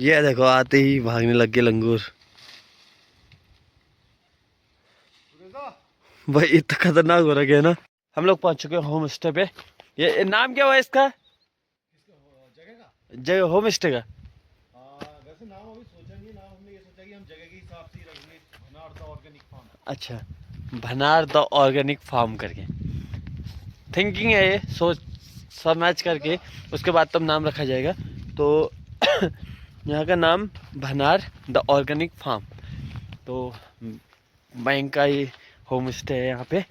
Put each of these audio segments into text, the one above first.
ये देखो आते ही भागने लग गए लंगूर। भाई इतना खतरनाक हो रहा है ना। हम लोग पहुंच चुके हैं होम स्टे पे। ये नाम क्या हुआ इसका? जगह होम स्टे का। वैसे नाम अभी सोचा नहीं है। नाम हमने ये सोचा कि हम जगह के हिसाब से ही रखेंगे। Bhanar the organic farm. अच्छा, भनार द ऑर्गेनिक फार्म करके थिंकिंग है ये, सोच सब मैच करके उसके बाद तब नाम रखा जाएगा। तो यहाँ का नाम भनार द ऑर्गेनिक फार्म। तो बैंक का ही होम स्टे है यहाँ पे।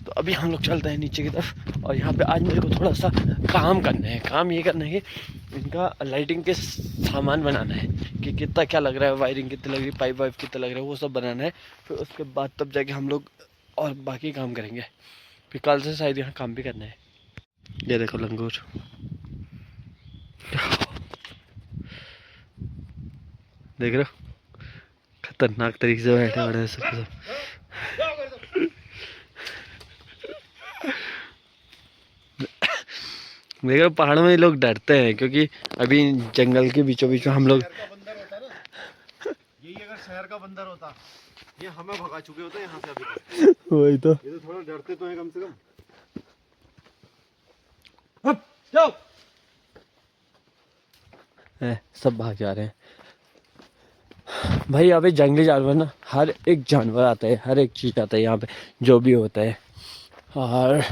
तो अभी हम लोग चलते हैं नीचे की तरफ। और यहाँ पे आज मेरे को थोड़ा सा काम करना है। काम ये करना है कि इनका लाइटिंग के सामान बनाना है कि कितना क्या लग रहा है, वायरिंग कितनी लग रही है, पाइप वाइप कितना लग रहा है, वो सब बनाना है। फिर उसके बाद तब जाके हम लोग और बाकी काम करेंगे। फिर कल से शायद यहाँ काम भी करना है। ये देखो लंगूर, देख रहे हो खतरनाक तरीके से बैठे बड़े सब। देख रहे हो पहाड़ों में लोग डरते हैं क्योंकि अभी जंगल के बीचों बीच हम लोग। यही अगर शहर का बंदर होता ये हमें भगा चुके होते यहाँ से अभी तक। वही तो, ये तो थोड़ा डरते तो हैं कम से कम। जाओ। सब भाग जा रहे हैं भाई। यहाँ पे जंगली जानवर ना, हर एक जानवर आता है, हर एक चीज़ आता है यहाँ पे जो भी होता है। और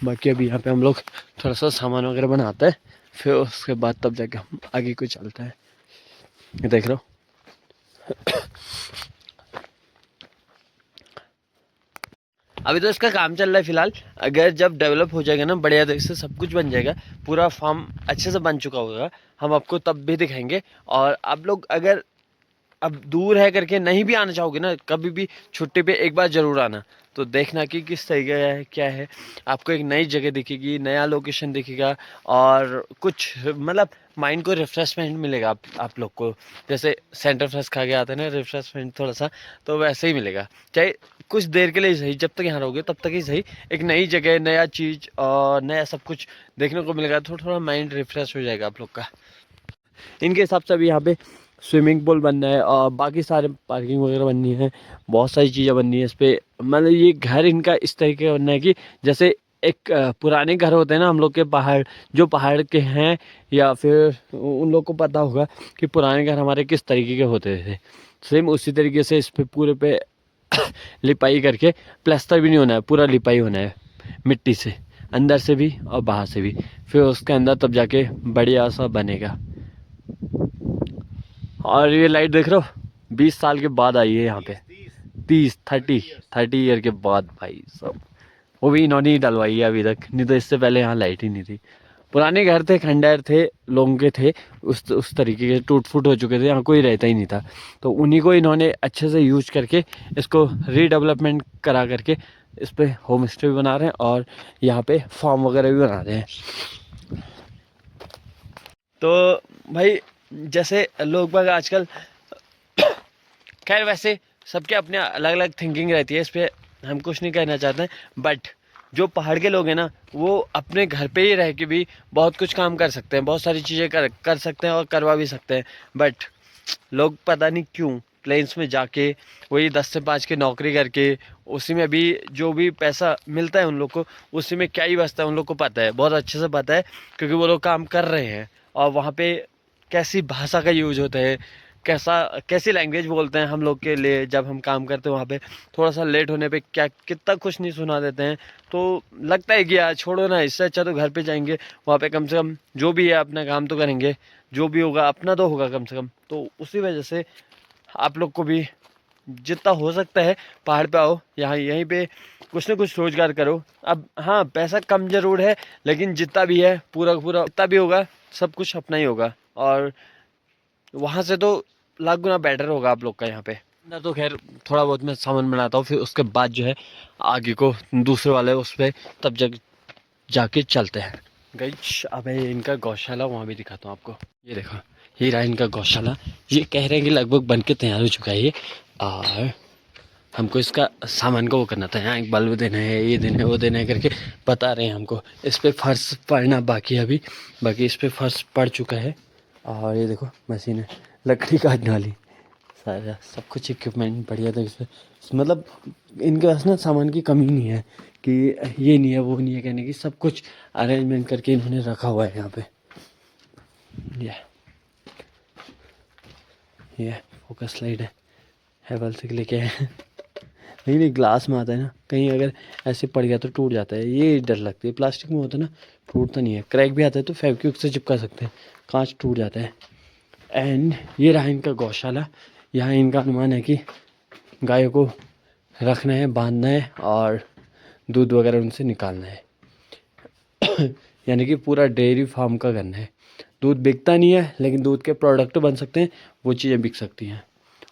बाकी अभी यहाँ पे हम लोग थोड़ा सा सामान वगैरह बनाते हैं। फिर उसके बाद तब जाके हम आगे को चलते हैं। ये देख रहे हो अभी तो इसका काम चल रहा है फिलहाल। अगर जब डेवलप हो जाएगा ना बढ़िया तरीके से, सब कुछ बन जाएगा, पूरा फार्म अच्छे से बन चुका होगा, हम आपको तब भी दिखाएंगे। और आप लोग अगर अब दूर है करके नहीं भी आना चाहोगे ना, कभी भी छुट्टी पे एक बार ज़रूर आना। तो देखना कि किस तरीके का है, क्या है। आपको एक नई जगह दिखेगी, नया लोकेशन दिखेगा और कुछ मतलब माइंड को रिफ्रेशमेंट मिलेगा आप लोग को। जैसे सेंटर फ्रेश खा के आते हैं ना रिफ्रेशमेंट थोड़ा सा, तो वैसे ही मिलेगा। चाहे कुछ देर के लिए ही सही, जब तक यहाँ रहोगे तब तक ही सही। एक नई जगह, नया चीज़ और नया सब कुछ देखने को मिलेगा। थोड़ा थोड़ा माइंड रिफ्रेश हो जाएगा आप लोग का। इनके हिसाब से अभी यहाँ पे स्विमिंग पूल बनना है और बाकी सारे पार्किंग वगैरह बननी है। बहुत सारी चीज़ें बननी है इस पर। मतलब ये घर इनका इस तरीके का बनना है कि जैसे एक पुराने घर होते हैं ना हम लोग के, पहाड़ जो पहाड़ के हैं, या फिर उन लोग को पता होगा कि पुराने घर हमारे किस तरीके के होते थे। सेम उसी तरीके से इस पे पूरे पे लिपाई करके, प्लास्टर भी नहीं होना है, पूरा लिपाई होना है मिट्टी से, अंदर से भी और बाहर से भी। फिर उसके अंदर तब जाके बढ़िया सा बनेगा। और ये लाइट देख रहे हो 20 साल के बाद आई है यहाँ पे। 30 ईयर के बाद भाई सब। वो भी इन्होंने ही डलवाई है अभी तक, नहीं तो इससे पहले यहाँ लाइट ही नहीं थी। पुराने घर थे, खंडहर थे, लोगों के थे, उस तरीके के टूट फूट हो चुके थे, यहाँ कोई रहता ही नहीं था। तो उन्हीं को इन्होंने अच्छे से यूज करके इसको रीडेवलपमेंट करा करके इस पे होम स्टे भी बना रहे हैं और यहाँ पे फार्म वगैरह भी बना रहे हैं। तो भाई जैसे लोग बाग आजकल, खैर वैसे सबके अपने अलग अलग थिंकिंग रहती है, इस पर हम कुछ नहीं कहना चाहते हैं। बट जो पहाड़ के लोग हैं ना, वो अपने घर पे ही रह के भी बहुत कुछ काम कर सकते हैं, बहुत सारी चीज़ें कर सकते हैं और करवा भी सकते हैं। बट लोग पता नहीं क्यों प्लेन्स में जाके वही 10 से 5 की नौकरी करके उसी में भी जो भी पैसा मिलता है उन लोग को, उसी में क्या ही बचता है उन लोग को पता है, बहुत अच्छे से पता है, क्योंकि वो लोग काम कर रहे हैं। और वहाँ पे कैसी भाषा का यूज होता है, कैसी लैंग्वेज बोलते हैं हम लोग के लिए, जब हम काम करते हैं वहाँ पे थोड़ा सा लेट होने पे क्या कितना कुछ नहीं सुना देते हैं। तो लगता है कि यार छोड़ो ना, इससे अच्छा तो घर पे जाएंगे, वहाँ पे कम से कम जो भी है अपना काम तो करेंगे, जो भी होगा अपना तो होगा कम से कम। तो उसी वजह से आप लोग को भी जितना हो सकता है पहाड़ पे आओ, यहाँ यहीं पे कुछ ना कुछ रोजगार करो। अब हाँ पैसा कम जरूर है, लेकिन जितना भी है पूरा पूरा जितना भी होगा सब कुछ अपना ही होगा। और वहाँ से तो लाख गुना बेटर होगा आप लोग का यहाँ पे ना। तो खैर थोड़ा बहुत मैं सामान बनाता हूँ, फिर उसके बाद जो है आगे को दूसरे वाले उस पर तब जाके चलते हैं। गाइस अब इनका गौशाला वहाँ भी दिखाता हूँ आपको। ये देखो ये रहा इनका गौशाला। ये कह रहे हैं कि लगभग बन के तैयार हो चुका है ये, और हमको इसका सामान को वो करना था। यहाँ एक बल्ब देना है, ये देना है, वो देना है करके बता रहे हैं हमको। इस पर फर्श पड़ना बाकी है अभी, बाकी इस पर फर्श पड़ चुका है। और ये देखो मशीन है, लकड़ी काटने वाली, सारा सब कुछ इक्विपमेंट बढ़िया था इसमें। मतलब इनके पास ना सामान की कमी नहीं है कि ये नहीं है वो नहीं है कहने की, सब कुछ अरेंजमेंट करके इन्होंने रखा हुआ है यहाँ पे। ये फोकस लाइट है, हेवल से लेके आए। नहीं ग्लास में आता है ना, कहीं अगर ऐसे पड़ गया तो टूट जाता है, ये डर लगती है। प्लास्टिक में होता है ना टूटता नहीं है, क्रैक भी आता है तो फेविक्विक से चिपका सकते हैं, कांच टूट जाता है। एंड ये रहा इनका गौशाला। यहाँ इनका अनुमान है कि गायों को रखना है, बांधना है और दूध वगैरह उनसे निकालना है। यानी कि पूरा डेयरी फार्म का करना है। दूध बिकता नहीं है लेकिन दूध के प्रोडक्ट बन सकते हैं, वो चीज़ें बिक सकती हैं।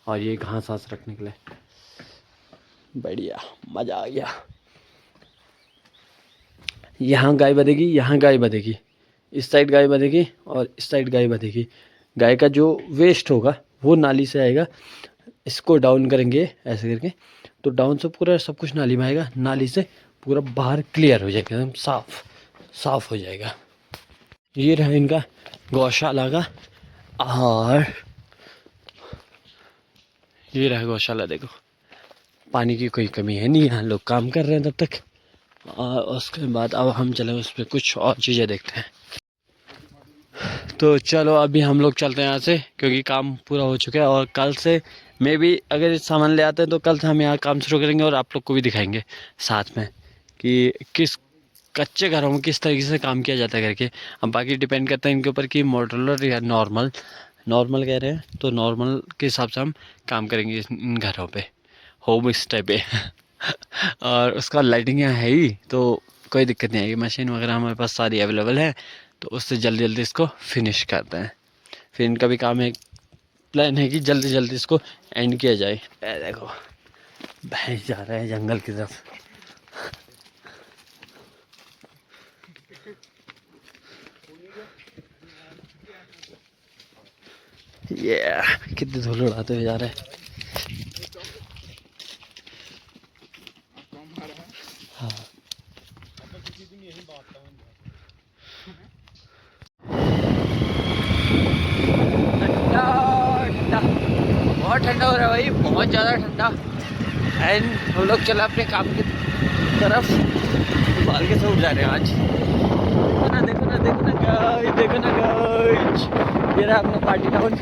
और ये घास वास रखने के लिए बढ़िया, मज़ा आ गया। यहाँ गाय बंधेगी, यहाँ गाय बंधेगी, इस साइड गाय बंधेगी और इस साइड गाय बंधेगी। गाय का जो वेस्ट होगा वो नाली से आएगा, इसको डाउन करेंगे ऐसे करके तो डाउन से पूरा सब कुछ नाली में आएगा, नाली से पूरा बाहर क्लियर हो जाएगा, एकदम साफ हो जाएगा। ये रहा इनका गौशाला का, और ये रहा गौशाला। देखो पानी की कोई कमी है नहीं, यहाँ लोग काम कर रहे हैं तब तक। और उसके बाद अब हम चले उस पर कुछ और चीज़ें देखते हैं। तो चलो अभी हम लोग चलते हैं यहाँ से, क्योंकि काम पूरा हो चुका है। और कल से मे भी अगर सामान ले आते हैं तो कल से हम यहाँ काम शुरू करेंगे और आप लोग को भी दिखाएंगे साथ में कि किस कच्चे घरों में किस तरीके से काम किया जाता है करके। अब बाकी डिपेंड करता है इनके ऊपर कि मॉड्यूलर या नॉर्मल कह रहे हैं तो नॉर्मल के हिसाब से हम काम करेंगे इन घरों पे, होम स्टे पे। और उसका लाइटिंग यहाँ है ही तो कोई दिक्कत नहीं आएगी, मशीन वगैरह हमारे पास सारी अवेलेबल है, तो उससे जल्दी जल्दी इसको फिनिश करते हैं। फिर इनका भी काम है, प्लान है कि जल्दी जल्दी इसको एंड किया जाए। देखो भैंस जा रहा है जंगल की तरफ। ये कितने धूल उड़ाते हुए जा रहे हैं। हाँ ठंडा, बहुत ठंडा हो रहा है भाई, बहुत ज़्यादा ठंडा। एंड हम लोग चला अपने काम की तरफ, बाल के सूख जा रहे हैं आज। देखो ना गाइस, ये रहा अपना पार्टी टाउन।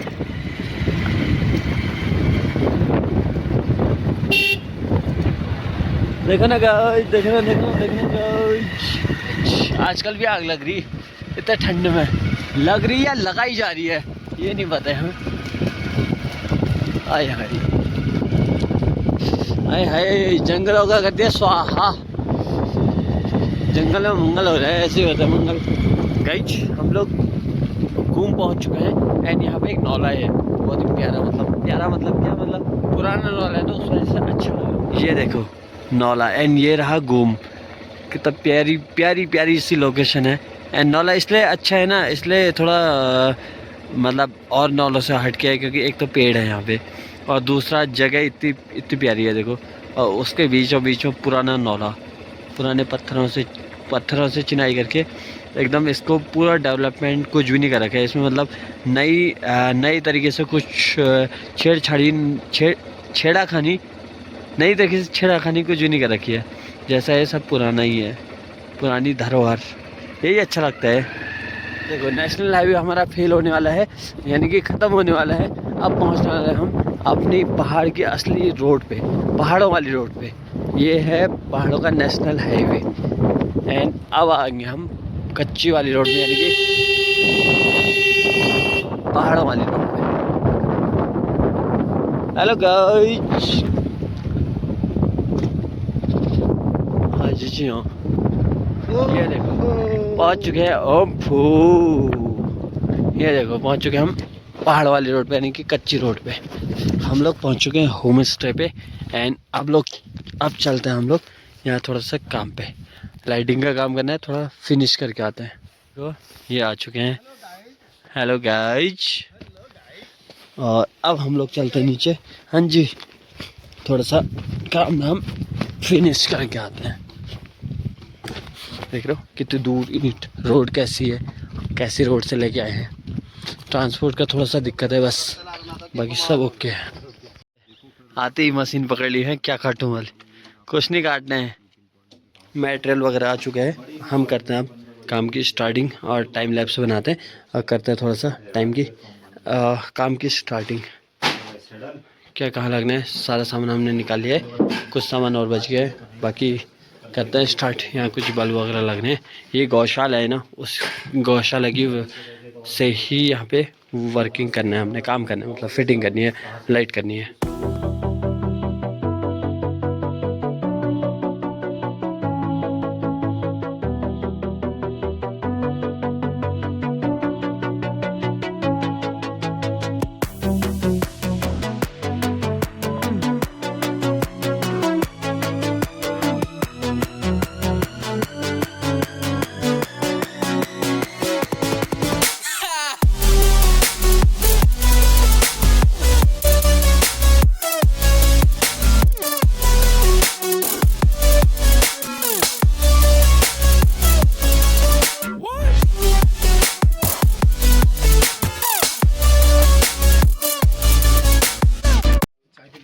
देखो ना गाइस। आजकल भी आग लग रही इतने ठंड में, लग रही या लगाई जा रही है ये नहीं पता है हमें। आय हाय जंगलों का कर दिया स्वाहा, जंगल में मंगल हो रहा है, ऐसे होता है मंगल। गाइस हम लोग घूम पहुंच चुके हैं एंड यहाँ पे एक नौला है, बहुत ही प्यारा मतलब क्या मतलब पुराना नौला है तो उस वजह से अच्छा है। ये देखो नौला, एंड ये रहा घूम, कितना प्यारी सी लोकेशन है। एंड नौला इसलिए अच्छा है ना, इसलिए थोड़ा मतलब और नौलों से हट के है क्योंकि एक तो पेड़ है यहाँ पे और दूसरा जगह इतनी प्यारी है देखो। और उसके बीचों बीच में पुराना नौला, पुराने पत्थरों से चिनाई करके एकदम इसको पूरा डेवलपमेंट कुछ भी नहीं कर रखा है इसमें। मतलब नई तरीके से कुछ छेड़ाखानी नई तरीके से छेड़ाखानी कुछ भी नहीं कर रखी है, जैसा ये सब पुराना ही है, पुरानी धरोहर, यही अच्छा लगता है। देखो नेशनल हाईवे हमारा फेल होने वाला है, यानी कि ख़त्म होने वाला है। अब पहुंचने वाले हैं हम अपनी पहाड़ की असली रोड पे, पहाड़ों वाली रोड पे। ये है पहाड़ों का नेशनल हाईवे एंड अब आएंगे हम कच्ची वाली रोड में, यानी कि पहाड़ों वाली रोड पे। हेलो गाइस, हाँ जी हाँ, ये देखो पहुंच चुके हैं ये देखो पहुंच चुके हैं हम पहाड़ वाली रोड पे, यानी कि कच्ची रोड पे। हम लोग पहुंच चुके हैं होम स्टे पे एंड अब चलते हैं हम लोग यहाँ थोड़ा सा काम पे, लाइटिंग का काम करना है, थोड़ा फिनिश करके आते हैं। तो ये आ चुके हैं, हेलो गाइज। और अब हम लोग चलते हैं नीचे, हाँ जी, थोड़ा सा काम हम फिनिश करके आते हैं। देख रहे हो कितनी दूर ईंट रोड कैसी है, कैसी रोड से लेके आए हैं। ट्रांसपोर्ट का थोड़ा सा दिक्कत है बस। बाकी सब ओके है। आते ही मशीन पकड़ ली है, क्या काटूं वाली, कुछ नहीं काटना है। मटेरियल वगैरह आ चुका है, हम करते हैं अब काम की स्टार्टिंग और टाइम लैप्स बनाते हैं और करते हैं थोड़ा सा टाइम की काम की स्टार्टिंग। क्या कहाँ लगना है, सारा सामान हमने निकाल लिया है, कुछ सामान और बच गया है, बाकी करते हैं स्टार्ट। यहाँ कुछ बल्ब वगैरह लगने हैं, ये गौशाला है ना, उस गौशाला की से ही यहाँ पे वर्किंग करना है, हमने काम करना है, मतलब फिटिंग करनी है, लाइट करनी है।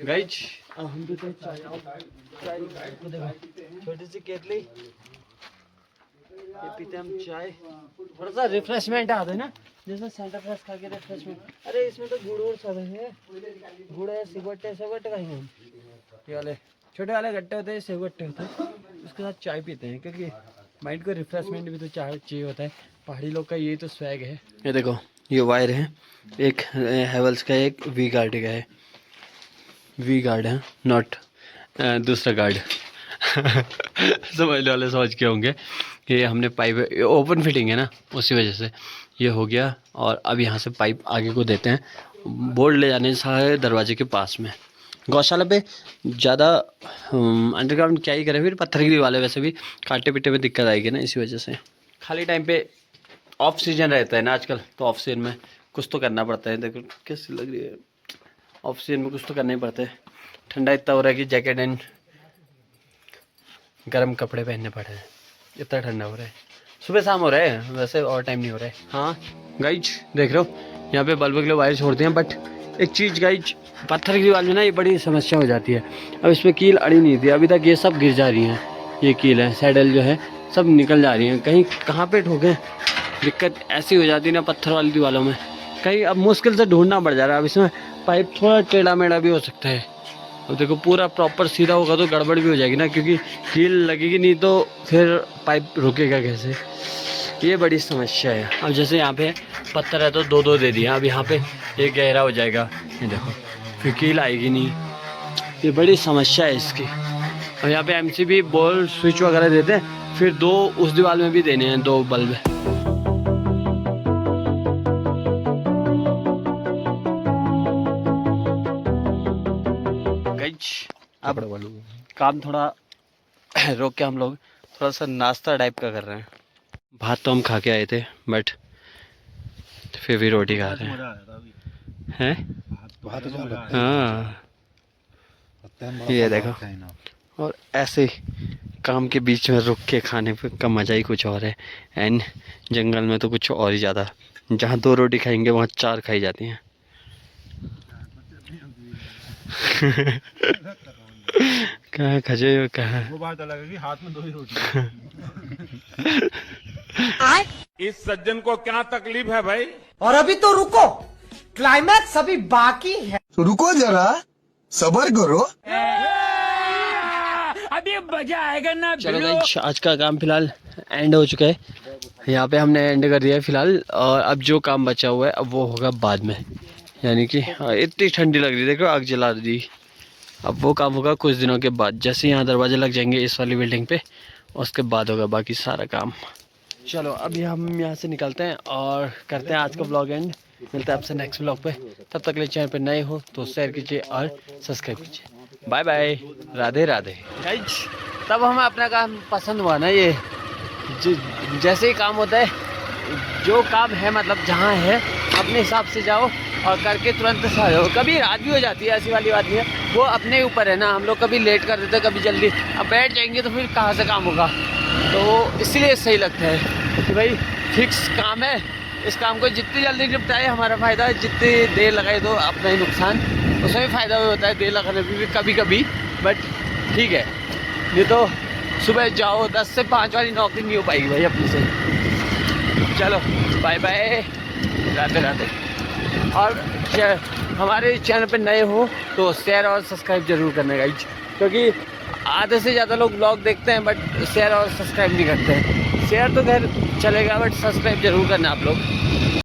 गाइज अब हम पीते हैं चाय। छोटी सी केतली, ये पीते हम चाय, थोड़ा सा रिफ्रेशमेंट आता है ना, जैसे सेंटर फ्रेश खा के रिफ्रेशमेंट। अरे इसमें तो गुड़ और सब है, गुड़ है, सिगवट्टे सिगवट्टे खाएंगे हम, ये वाले छोटे वाले गट्टे होते हैं, सिगवट्टे होते हैं, उसके साथ चाय पीते हैं क्योंकि माइंड को रिफ्रेशमेंट भी तो चाय चाहिए होता है। पहाड़ी लोग का ये तो स्वैग है। ये देखो ये वायर है, एक हैवल्स का, एक वी गार्ड का है, वी गार्ड है, नॉट दूसरा गार्ड समझने वाले समझ के होंगे। ये हमने पाइप ओपन फिटिंग है ना, उसी वजह से ये हो गया। और अब यहाँ से पाइप आगे को देते हैं, बोर्ड ले जाने सारे दरवाजे के पास में। गौशाला पे ज़्यादा अंडरग्राउंड क्या ही करें, फिर पत्थरगिरी वाले वैसे भी काटे पिटे में दिक्कत आएगी ना, इसी वजह से। खाली टाइम पे ऑफ सीजन रहता है ना आजकल, तो ऑफ सीजन में कुछ तो करना पड़ता है। देखो कैसी लग रही है, ऑफ सीजन में कुछ तो करना ही पड़ता है। ठंडा इतना हो रहा है कि जैकेट एंड गर्म कपड़े पहनने पड़ रहे हैं, इतना ठंडा हो रहा है। सुबह शाम हो रहा है वैसे, और टाइम नहीं हो रहा है। हाँ गाइज देख रहे हो, यहाँ पे बल्ब के लिए वायर छोड़ते हैं, बट एक चीज़ गाइज, पत्थर की दीवार में ना ये बड़ी समस्या हो जाती है। अब इसमें कील अड़ी नहीं थी, अभी तक ये सब गिर जा रही हैं। ये कील है, सैडल जो है सब निकल जा रही हैं, कहीं कहाँ पे ठोके। दिक्कत ऐसी हो जाती है ना पत्थर वाली दीवारों में, कहीं अब मुश्किल से ढूंढना पड़ जा रहा है। अब इसमें पाइप थोड़ा टेढ़ा मेढ़ा भी हो सकता है। अब देखो पूरा प्रॉपर सीधा होगा तो गड़बड़ भी हो जाएगी ना, क्योंकि कील लगेगी नहीं तो फिर पाइप रुकेगा कैसे, ये बड़ी समस्या है। अब जैसे यहाँ पे पत्थर है तो दो दो दे दिया, अब यहाँ पे ये गहरा हो जाएगा, ये देखो फिर कील आएगी नहीं, ये बड़ी समस्या है इसकी। अब यहाँ पे एमसीबी बॉल स्विच वगैरह देते हैं, फिर दो उस दीवार में भी देने हैं, दो बल्ब। अब काम थोड़ा रोक के हम लोग थोड़ा सा नाश्ता टाइप का कर रहे हैं। भात तो हम खा के आए थे, बट फिर भी रोटी खा रहे हैं। हाँ ये देखो, और ऐसे काम के बीच में रुक के खाने का मज़ा ही कुछ और है। एंड जंगल में तो कुछ और ही ज़्यादा, जहाँ 2 रोटी खाएंगे वहाँ 4 खाई जाती हैं। कहाँ खजे कहाँ, वो बात अलग है कि हाथ में 2 ही रोटी। इस सज्जन को क्या तकलीफ है भाई? और अभी तो रुको, क्लाइमैक्स अभी बाकी है। तो रुको जरा, सब्र करो। अभी मजा आएगा ना। चलो गाइस, आज का काम फिलहाल एंड हो चुका है, यहाँ पे हमने एंड कर दिया है फिलहाल। और अब जो काम बचा हुआ है अब वो होगा बाद में, यानी कि इतनी ठंडी लग रही है, देखो आग जला दी। अब वो काम होगा कुछ दिनों के बाद, जैसे यहाँ दरवाजे लग जाएंगे इस वाली बिल्डिंग पे, उसके बाद होगा बाकी सारा काम। चलो अभी हम यहाँ से निकलते हैं और करते हैं आज का ब्लॉग एंड। मिलते हैं आपसे नेक्स्ट ब्लॉग पे, तब तक के लिए चैनल पे नए हो तो शेयर कीजिए और सब्सक्राइब कीजिए। Bye bye, Radhe Radhe guys. तब हमें अपना काम पसंद हुआ ना, ये जैसे ही काम होता है, जो काम है मतलब जहाँ है अपने हिसाब से जाओ और करके तुरंत से आ जाओ। कभी रात भी हो जाती है, ऐसी वाली बात नहीं है, वो अपने ऊपर है ना। हम लोग कभी लेट कर देते हैं, कभी जल्दी। अब बैठ जाएंगे तो फिर कहाँ से काम होगा, तो इसलिए सही लगता है कि भाई फिक्स काम है, इस काम को जितनी जल्दी निपटाए हमारा फ़ायदा है, जितनी देर लगाए तो अपना ही नुकसान। उसमें भी फ़ायदा होता है देर लगाने में भी कभी कभी, बट ठीक है। नहीं तो सुबह जाओ 10 से 5 वाली नौकरी नहीं हो पाएगी भाई अपने से। चलो बाय बाय, राधे राधे। और हमारे चैनल पे नए हो तो शेयर और सब्सक्राइब जरूर करना गाइज, क्योंकि आधे से ज़्यादा लोग ब्लॉग देखते हैं बट शेयर और सब्सक्राइब नहीं करते हैं। शेयर तो खैर चलेगा बट सब्सक्राइब जरूर करना आप लोग।